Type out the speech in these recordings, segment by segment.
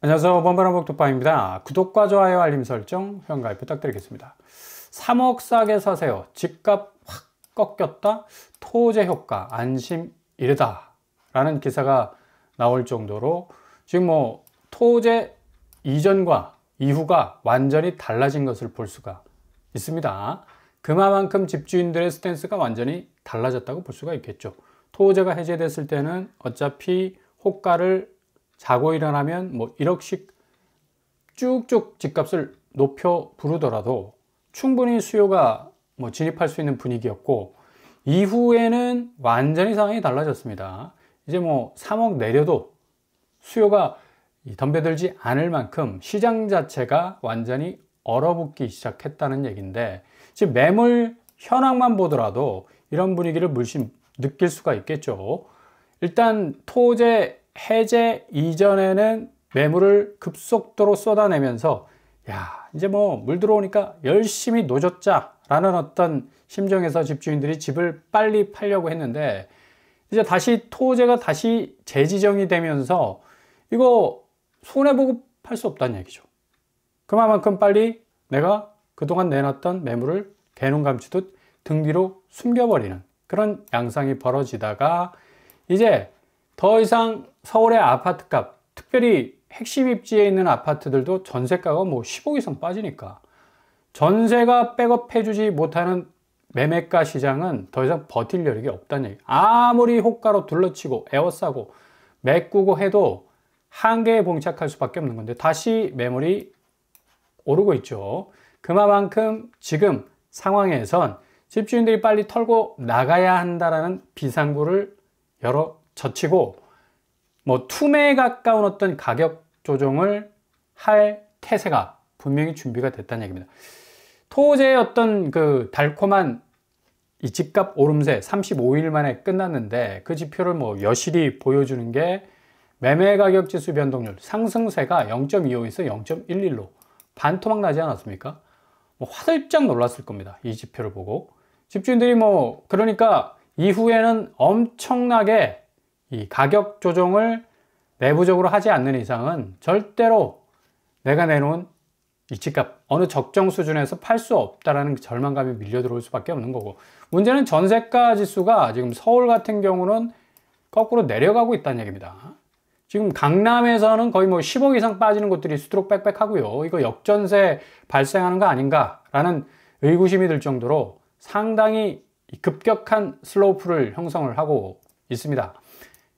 안녕하세요. 번번한 복덕방입니다. 구독과 좋아요, 알림 설정, 회원가입 부탁드리겠습니다. 3억 싸게 사세요. 집값 확 꺾였다. 토제 효과 안심 이르다. 라는 기사가 나올 정도로 지금 토제 이전과 이후가 완전히 달라진 것을 볼 수가 있습니다. 그만큼 집주인들의 스탠스가 완전히 달라졌다고 볼 수가 있겠죠. 토제가 해제됐을 때는 어차피 호가를 자고 일어나면 1억씩 쭉쭉 집값을 높여 부르더라도 충분히 수요가 진입할 수 있는 분위기였고, 이후에는 완전히 상황이 달라졌습니다. 이제 3억 내려도 수요가 덤벼들지 않을 만큼 시장 자체가 완전히 얼어붙기 시작했다는 얘기인데, 지금 매물 현황만 보더라도 이런 분위기를 물씬 느낄 수가 있겠죠. 일단 토제 해제 이전에는 매물을 급속도로 쏟아내면서 이제 물 들어오니까 열심히 노젓자 라는 어떤 심정에서 집주인들이 집을 빨리 팔려고 했는데, 이제 다시 토제가 다시 재지정이 되면서 이거 손해보고 팔 수 없다는 얘기죠. 그만큼 빨리 내가 그동안 내놨던 매물을 개눈 감추듯 등 뒤로 숨겨버리는 그런 양상이 벌어지다가, 이제 더 이상 서울의 아파트값, 특별히 핵심 입지에 있는 아파트들도 전세가가 10억 이상 빠지니까 전세가 백업해주지 못하는 매매가 시장은 더 이상 버틸 여력이 없다는 얘기. 아무리 호가로 둘러치고 에워싸고 메꾸고 해도 한계에 봉착할 수밖에 없는 건데, 다시 매물이 오르고 있죠. 그만큼 지금 상황에선 집주인들이 빨리 털고 나가야 한다라는 비상구를 젖히고 투매에 가까운 어떤 가격 조정을 할 태세가 분명히 준비가 됐다는 얘기입니다. 토제의 어떤 그 달콤한 이 집값 오름세 35일 만에 끝났는데, 그 지표를 여실히 보여주는 게 매매 가격 지수 변동률 상승세가 0.25에서 0.11로 반토막 나지 않았습니까? 화들짝 놀랐을 겁니다. 이 지표를 보고 집주인들이 그러니까 이후에는 엄청나게 이 가격 조정을 내부적으로 하지 않는 이상은 절대로 내가 내놓은 이 집값 어느 적정 수준에서 팔 수 없다라는 절망감이 밀려 들어올 수밖에 없는 거고, 문제는 전세가 지수가 지금 서울 같은 경우는 거꾸로 내려가고 있다는 얘기입니다. 지금 강남에서는 거의 10억 이상 빠지는 곳들이 수두룩 빽빽하고요. 이거 역전세 발생하는 거 아닌가라는 의구심이 들 정도로 상당히 급격한 슬로프를 형성을 하고 있습니다.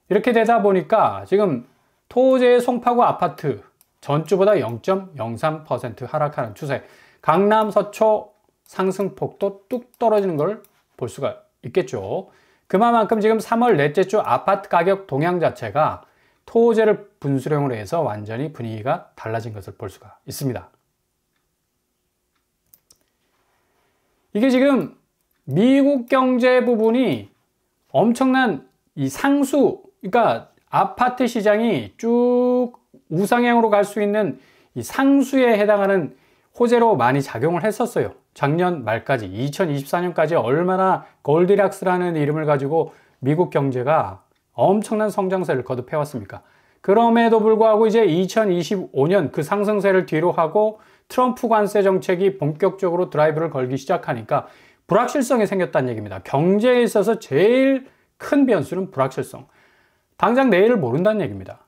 이렇게 되다 보니까 지금 토제의 송파구 아파트 전주보다 0.03% 하락하는 추세, 강남 서초 상승폭도 뚝 떨어지는 걸 볼 수가 있겠죠. 그만큼 지금 3월 넷째 주 아파트 가격 동향 자체가 토제를 분수령으로 해서 완전히 분위기가 달라진 것을 볼 수가 있습니다. 이게 지금 미국 경제 부분이 엄청난 이 상수, 그러니까 아파트 시장이 쭉 우상향으로 갈 수 있는 이 상수에 해당하는 호재로 많이 작용을 했었어요. 작년 말까지 2024년까지 얼마나 골디락스라는 이름을 가지고 미국 경제가 엄청난 성장세를 거듭해 왔습니까? 그럼에도 불구하고 이제 2025년 그 상승세를 뒤로 하고 트럼프 관세 정책이 본격적으로 드라이브를 걸기 시작하니까 불확실성이 생겼다는 얘기입니다. 경제에 있어서 제일 큰 변수는 불확실성. 당장 내일을 모른다는 얘기입니다.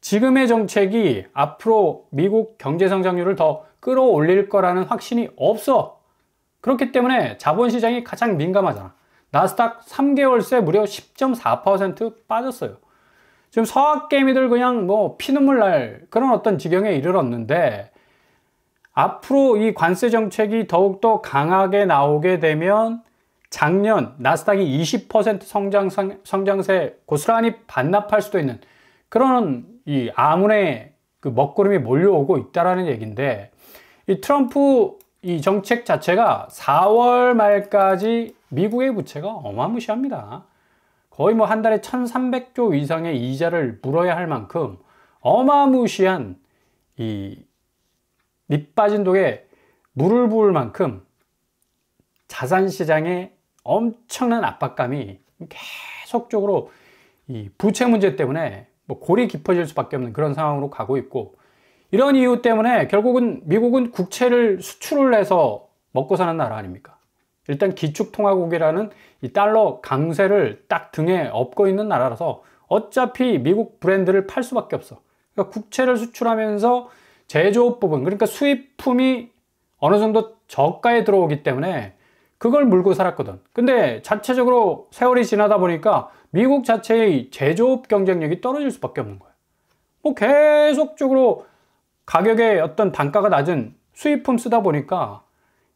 지금의 정책이 앞으로 미국 경제 성장률을 더 끌어올릴 거라는 확신이 없어. 그렇기 때문에 자본시장이 가장 민감하잖아. 나스닥 3개월새 무려 10.4% 빠졌어요. 지금 서학개미들 그냥 피눈물 날 그런 어떤 지경에 이르렀는데, 앞으로 이 관세 정책이 더욱더 강하게 나오게 되면 작년 나스닥이 20% 성장세 고스란히 반납할 수도 있는 그런 이 아문의 그 먹구름이 몰려오고 있다라는 얘기인데, 이 트럼프 이 정책 자체가 4월 말까지 미국의 부채가 어마무시합니다. 거의 한 달에 1,300조 이상의 이자를 물어야 할 만큼 어마무시한 이 밑 빠진 독에 물을 부을 만큼 자산시장에 엄청난 압박감이 계속적으로 이 부채 문제 때문에 골이 깊어질 수밖에 없는 그런 상황으로 가고 있고, 이런 이유 때문에 결국은 미국은 국채를 수출을 해서 먹고 사는 나라 아닙니까? 일단 기축통화국이라는 이 달러 강세를 딱 등에 업고 있는 나라라서 어차피 미국 브랜드를 팔 수밖에 없어. 그러니까 국채를 수출하면서 제조업 부분, 그러니까 수입품이 어느 정도 저가에 들어오기 때문에 그걸 물고 살았거든. 근데 자체적으로 세월이 지나다 보니까 미국 자체의 제조업 경쟁력이 떨어질 수밖에 없는 거야. 뭐 계속적으로 가격의 어떤 단가가 낮은 수입품 쓰다 보니까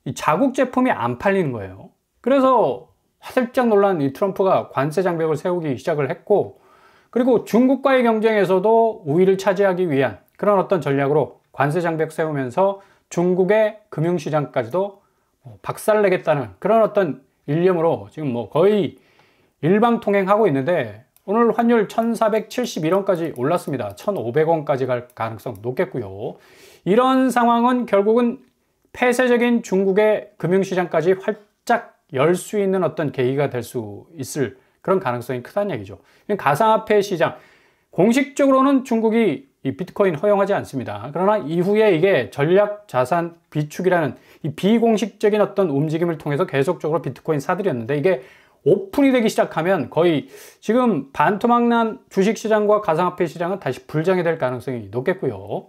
이 자국 제품이 안 팔리는 거예요. 그래서 화들짝 놀란 이 트럼프가 관세 장벽을 세우기 시작을 했고, 그리고 중국과의 경쟁에서도 우위를 차지하기 위한 그런 어떤 전략으로 관세 장벽 세우면서 중국의 금융시장까지도 박살내겠다는 그런 어떤 일념으로 지금 뭐 거의 일방통행하고 있는데, 오늘 환율 1471원까지 올랐습니다. 1500원까지 갈 가능성 높겠고요. 이런 상황은 결국은 폐쇄적인 중국의 금융시장까지 활짝 열 수 있는 어떤 계기가 될 수 있을 그런 가능성이 크다는 얘기죠. 가상화폐 시장, 공식적으로는 중국이 이 비트코인 허용하지 않습니다. 그러나 이후에 이게 전략 자산 비축이라는 이 비공식적인 어떤 움직임을 통해서 계속적으로 비트코인 사들였는데, 이게 오픈이 되기 시작하면 거의 지금 반토막난 주식시장과 가상화폐 시장은 다시 불장이 될 가능성이 높겠고요.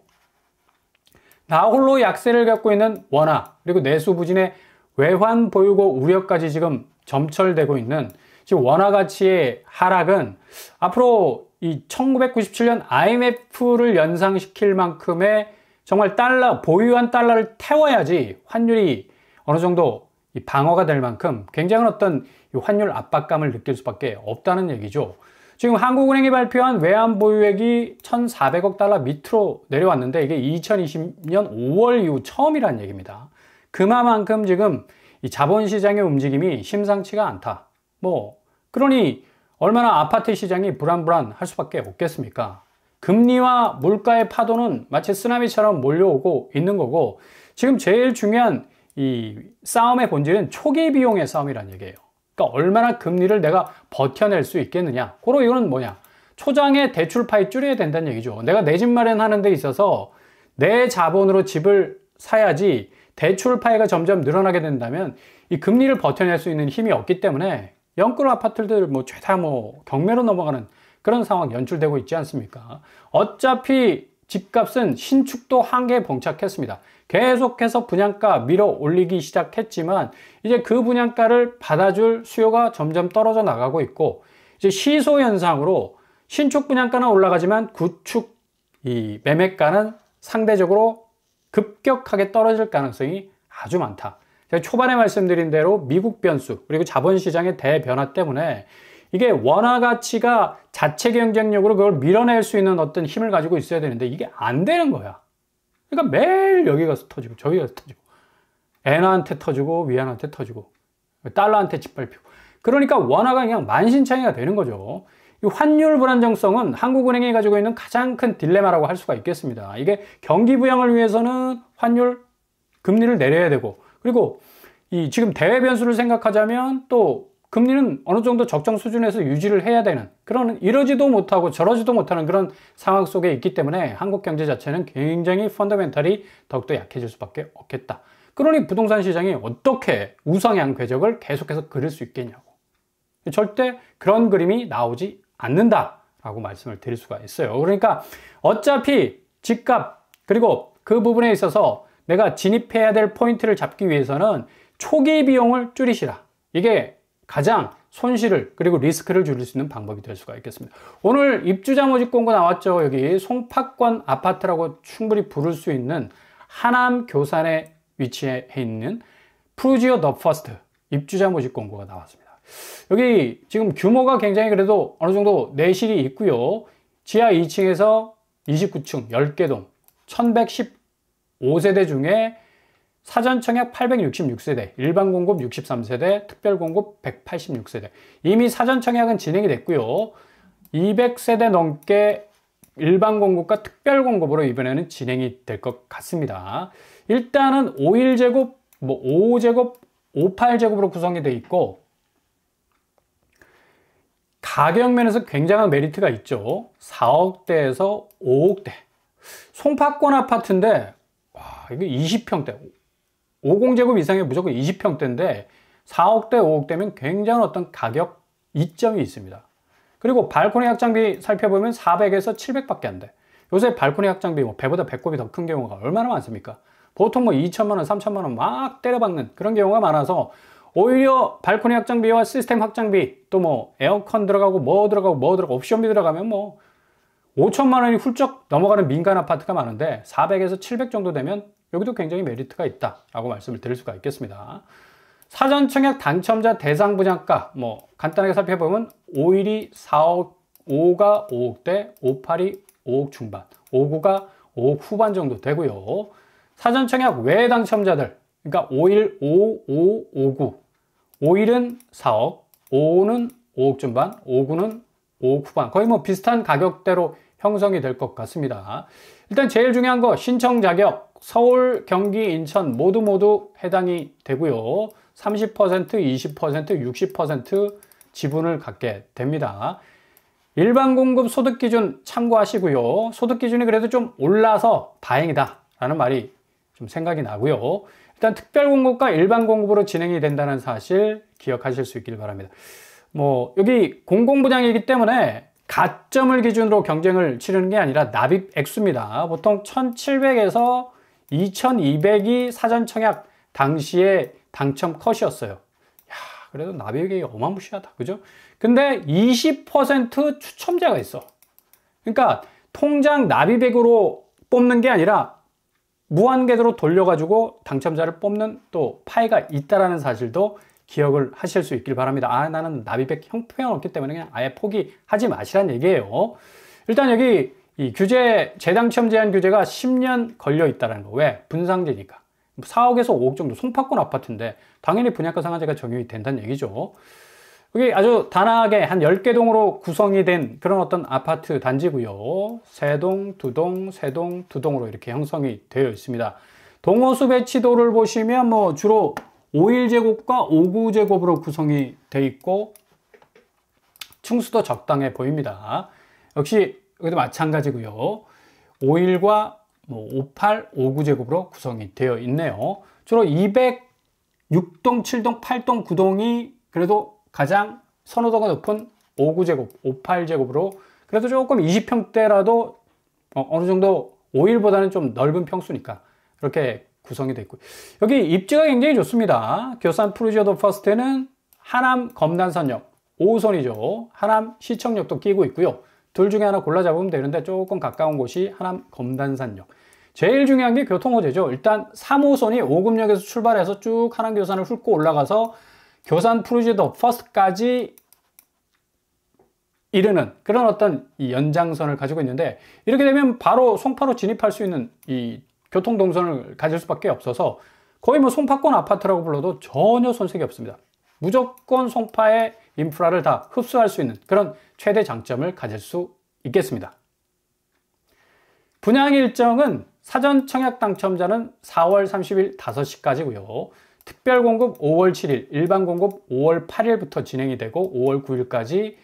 나홀로 약세를 갖고 있는 원화, 그리고 내수 부진의 외환 보유고 우려까지 지금 점철되고 있는 지금 원화 가치의 하락은 앞으로 이 1997년 IMF를 연상시킬 만큼의 정말 보유한 달러를 태워야지 환율이 어느 정도 이 방어가 될 만큼 굉장한 어떤 환율 압박감을 느낄 수밖에 없다는 얘기죠. 지금 한국은행이 발표한 외환 보유액이 1,400억 달러 밑으로 내려왔는데, 이게 2020년 5월 이후 처음이라는 얘기입니다. 그만큼 지금 이 자본시장의 움직임이 심상치가 않다. 그러니 얼마나 아파트 시장이 불안할 수밖에 없겠습니까? 금리와 물가의 파도는 마치 쓰나미처럼 몰려오고 있는 거고, 지금 제일 중요한 이 싸움의 본질은 초기 비용의 싸움이라는 얘기예요. 그러니까 얼마나 금리를 내가 버텨낼 수 있겠느냐. 고로 이거는 뭐냐? 초장의 대출파이 줄여야 된다는 얘기죠. 내가 내 집 마련하는 데 있어서 내 자본으로 집을 사야지 대출파이가 점점 늘어나게 된다면 이 금리를 버텨낼 수 있는 힘이 없기 때문에 영끌 아파트들 죄다 경매로 넘어가는 그런 상황 연출되고 있지 않습니까? 어차피 집값은 신축도 한계에 봉착했습니다. 계속해서 분양가 밀어 올리기 시작했지만 이제 그 분양가를 받아줄 수요가 점점 떨어져 나가고 있고, 이제 시소 현상으로 신축 분양가는 올라가지만 구축 이 매매가는 상대적으로 급격하게 떨어질 가능성이 아주 많다. 제가 초반에 말씀드린 대로 미국 변수 그리고 자본시장의 대변화 때문에 이게 원화 가치가 자체 경쟁력으로 그걸 밀어낼 수 있는 어떤 힘을 가지고 있어야 되는데 이게 안 되는 거야. 그러니까 매일 여기 가서 터지고 저기 가서 터지고 엔화한테 터지고 위안한테 터지고 달러한테 짓밟히고, 그러니까 원화가 그냥 만신창이가 되는 거죠. 이 환율 불안정성은 한국은행이 가지고 있는 가장 큰 딜레마라고 할 수가 있겠습니다. 이게 경기 부양을 위해서는 환율 금리를 내려야 되고, 그리고 이 지금 대외 변수를 생각하자면 또 금리는 어느 정도 적정 수준에서 유지를 해야 되는 그런, 이러지도 못하고 저러지도 못하는 그런 상황 속에 있기 때문에 한국 경제 자체는 굉장히 펀더멘탈이 더욱더 약해질 수밖에 없겠다. 그러니 부동산 시장이 어떻게 우상향 궤적을 계속해서 그릴 수 있겠냐고. 절대 그런 그림이 나오지 않는다라고 말씀을 드릴 수가 있어요. 그러니까 어차피 집값 그리고 그 부분에 있어서 내가 진입해야 될 포인트를 잡기 위해서는 초기 비용을 줄이시라. 이게 가장 손실을 그리고 리스크를 줄일 수 있는 방법이 될 수가 있겠습니다. 오늘 입주자 모집 공고 나왔죠. 여기 송파권 아파트라고 충분히 부를 수 있는 하남 교산에 위치해 있는 프루지오 더 퍼스트 입주자 모집 공고가 나왔습니다. 여기 지금 규모가 굉장히 그래도 어느 정도 내실이 있고요. 지하 2층에서 29층 10개 동 1115세대 중에 사전 청약 866세대, 일반 공급 63세대, 특별 공급 186세대. 이미 사전 청약은 진행이 됐고요. 200세대 넘게 일반 공급과 특별 공급으로 이번에는 진행이 될 것 같습니다. 일단은 51제곱, 55제곱, 58제곱으로 구성이 되어 있고, 가격 면에서 굉장한 메리트가 있죠. 4억대에서 5억대. 송파권 아파트인데, 와, 이게 20평대. 50제곱 이상의 무조건 20평대인데, 4억대, 5억대면 굉장한 어떤 가격 이점이 있습니다. 그리고 발코니 확장비 살펴보면 400에서 700밖에 안 돼. 요새 발코니 확장비 뭐 배보다 배꼽이 더 큰 경우가 얼마나 많습니까? 보통 뭐 2천만 원, 3천만 원 막 때려박는 그런 경우가 많아서 오히려 발코니 확장비와 시스템 확장비 또 뭐 에어컨 들어가고 뭐 들어가고 옵션비 들어가면 뭐 5천만 원이 훌쩍 넘어가는 민간 아파트가 많은데 400에서 700 정도 되면 여기도 굉장히 메리트가 있다라고 말씀을 드릴 수가 있겠습니다. 사전 청약 당첨자 대상 분양가 뭐 간단하게 살펴보면 51이 4억, 5가 5억대, 58이 5억 중반, 59가 5억 후반 정도 되고요. 사전 청약 외 당첨자들 그러니까 51, 5, 5, 59 51은 4억, 5는 5억 중반, 59는 5억 후반 거의 뭐 비슷한 가격대로 형성이 될 것 같습니다. 일단 제일 중요한 거 신청 자격 서울, 경기, 인천 모두 해당이 되고요. 30%, 20%, 60% 지분을 갖게 됩니다. 일반 공급 소득 기준 참고하시고요. 소득 기준이 그래도 좀 올라서 다행이다 라는 말이 좀 생각이 나고요. 일단 특별 공급과 일반 공급으로 진행이 된다는 사실 기억하실 수 있길 바랍니다. 뭐 여기 공공분양이기 때문에 가점을 기준으로 경쟁을 치르는 게 아니라 납입 액수입니다. 보통 1,700에서 2,200이 사전 청약 당시에 당첨 컷이었어요. 야, 그래도 납입액이 어마무시하다. 그죠? 근데 20% 추첨자가 있어. 그러니까 통장 납입액으로 뽑는 게 아니라 무한궤도로 돌려가지고 당첨자를 뽑는 또 파이가 있다라는 사실도 기억을 하실 수 있길 바랍니다. 아, 나는 납입액 형평이 없기 때문에 그냥 아예 포기하지 마시란 얘기예요. 일단 여기 이 규제, 재당첨 제한 규제가 10년 걸려 있다는 거. 왜? 분상제니까. 4억에서 5억 정도 송파권 아파트인데 당연히 분양가 상한제가 적용이 된다는 얘기죠. 여기 아주 단아하게 한 10개 동으로 구성이 된 그런 어떤 아파트 단지고요. 3동, 2동, 3동, 2동으로 이렇게 형성이 되어 있습니다. 동호수 배치도를 보시면 뭐 주로 51제곱과 59제곱으로 구성이 되어 있고 층수도 적당해 보입니다. 역시 여기도 마찬가지고요. 51과 뭐 58, 59제곱으로 구성이 되어 있네요. 주로 206동, 7동, 8동, 9동이 그래도 가장 선호도가 높은 59제곱, 58제곱으로 그래도 조금 20평대라도 어느 정도 51보다는 좀 넓은 평수니까 그렇게 구성이 되어 있고 여기 입지가 굉장히 좋습니다. 교산 푸르지오 더 퍼스트는 하남 검단선역 5호선이죠. 하남 시청역도 끼고 있고요. 둘 중에 하나 골라 잡으면 되는데 조금 가까운 곳이 하남 검단산역. 제일 중요한 게 교통호재죠. 일단 3호선이 오금역에서 출발해서 쭉 하남 교산을 훑고 올라가서 교산 푸르지오 더 퍼스트까지 이르는 그런 어떤 이 연장선을 가지고 있는데 이렇게 되면 바로 송파로 진입할 수 있는 이 교통 동선을 가질 수밖에 없어서 거의 뭐 송파권 아파트라고 불러도 전혀 손색이 없습니다. 무조건 송파의 인프라를 다 흡수할 수 있는 그런 최대 장점을 가질 수 있겠습니다. 분양 일정은 사전 청약 당첨자는 4월 30일 5시까지고요. 특별 공급 5월 7일, 일반 공급 5월 8일부터 진행이 되고 5월 9일까지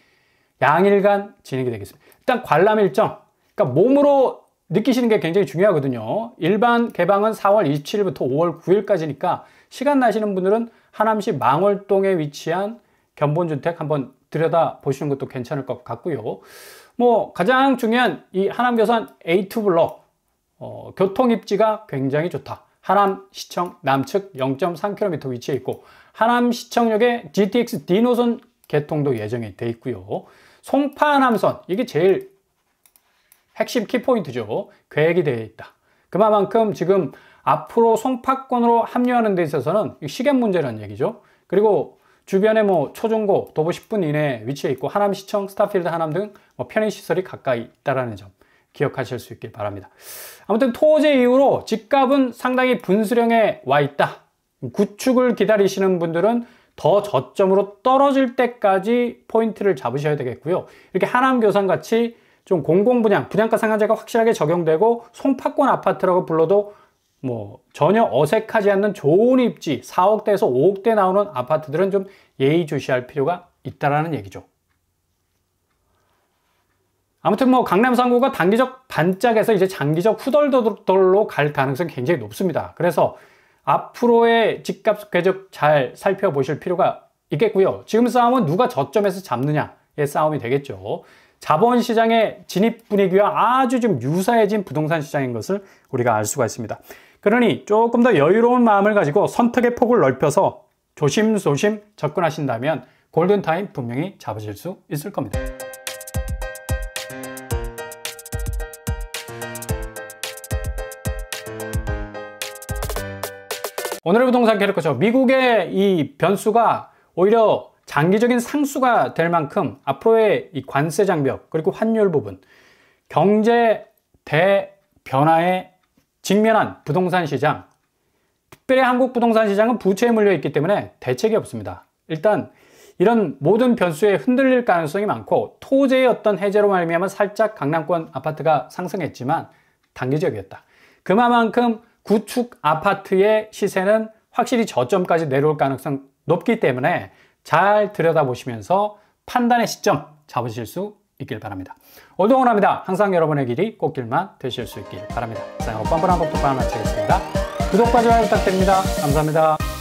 양일간 진행이 되겠습니다. 일단 관람 일정, 그러니까 몸으로 느끼시는 게 굉장히 중요하거든요. 일반 개방은 4월 27일부터 5월 9일까지니까 시간 나시는 분들은 하남시 망월동에 위치한 견본주택 한번 들여다 보시는 것도 괜찮을 것 같고요. 뭐 가장 중요한 이 하남교산 A2 블록 교통 입지가 굉장히 좋다. 하남시청 남측 0.3km 위치해 있고 하남시청역에 GTX D 노선 개통도 예정이 돼 있고요. 송파 하남선 이게 제일 핵심 키포인트죠. 계획이 되어 있다. 그만큼 지금 앞으로 송파권으로 합류하는 데 있어서는 시간 문제라는 얘기죠. 그리고 주변에 뭐 초중고 도보 10분 이내에 위치해 있고 하남시청, 스타필드 하남 등 뭐 편의시설이 가까이 있다는 점 기억하실 수 있길 바랍니다. 아무튼 토제 이후로 집값은 상당히 분수령에 와 있다. 구축을 기다리시는 분들은 더 저점으로 떨어질 때까지 포인트를 잡으셔야 되겠고요. 이렇게 하남교산 같이 좀 공공분양, 분양가 상한제가 확실하게 적용되고 송파권 아파트라고 불러도 뭐 전혀 어색하지 않는 좋은 입지 4억대에서 5억대 나오는 아파트들은 좀 예의주시할 필요가 있다라는 얘기죠. 아무튼 뭐 강남 3구가 단기적 반짝에서 이제 장기적 후덜덜로 갈 가능성이 굉장히 높습니다. 그래서 앞으로의 집값 궤적 잘 살펴보실 필요가 있겠고요. 지금 싸움은 누가 저점에서 잡느냐의 싸움이 되겠죠. 자본시장의 진입 분위기와 아주 좀 유사해진 부동산 시장인 것을 우리가 알 수가 있습니다. 그러니 조금 더 여유로운 마음을 가지고 선택의 폭을 넓혀서 조심조심 접근하신다면 골든타임 분명히 잡으실 수 있을 겁니다. 오늘의 부동산 캐릭터죠. 미국의 이 변수가 오히려 장기적인 상수가 될 만큼 앞으로의 이 관세 장벽 그리고 환율 부분, 경제 대변화에 직면한 부동산 시장, 특별히 한국 부동산 시장은 부채에 물려 있기 때문에 대책이 없습니다. 일단 이런 모든 변수에 흔들릴 가능성이 많고 토지의 어떤 해제로 말미암아 살짝 강남권 아파트가 상승했지만 단기적이었다. 그만큼 구축 아파트의 시세는 확실히 저점까지 내려올 가능성 높기 때문에 잘 들여다보시면서 판단의 시점 잡으실 수 있길 바랍니다. 오늘도 응원합니다. 항상 여러분의 길이 꽃길만 되실 수 있길 바랍니다. 자, 오빤불한 복독방 마치겠습니다. 구독과 좋아요 부탁드립니다. 감사합니다.